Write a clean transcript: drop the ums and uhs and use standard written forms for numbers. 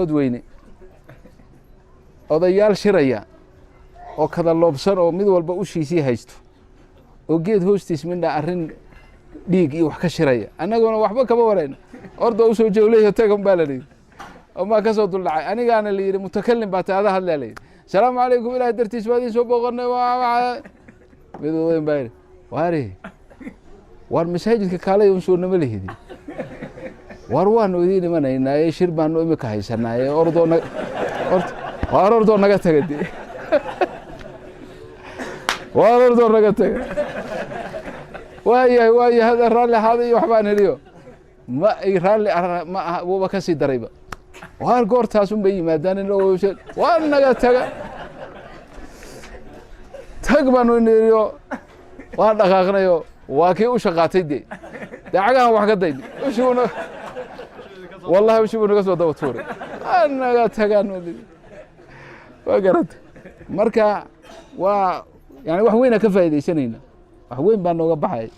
ood weyne odayaal shiraya oo kada loobsan oo mid walba u shiisii haysto oo geed hoostiis midna arrin dhiig iyo wax ka shiraya annaguna waxba kama warayno ordo u soo jeewleeyo tagan baa la yiri ama ka soo duldhacay anigaana la yiri mutakallim baa taada hadlay salaamu calaykum ilaahay dartiis baadii soo booqanay waa mid weyn baa waari war masaajidka kaalay uu soo nama leehidi war waan oodii nimanayna shir baan imika haysanay ordo naga tagadi ordo naga tagay واي هذا الرالي هذا يوحبان اليوم ما اي رالي ما هو كسي دريبه وهار قورتاسون بي مادان لو وانا تقبانو انيو وان دقاقنايو واكي او شقاتي دي دعاقان wax ka daydi ushuna wallahi ushuna naga soo daba tuuray anaga tagaan waa garad marka waa yani wax weyn ka faa'iideysanayna wax weyn baan nooga baxay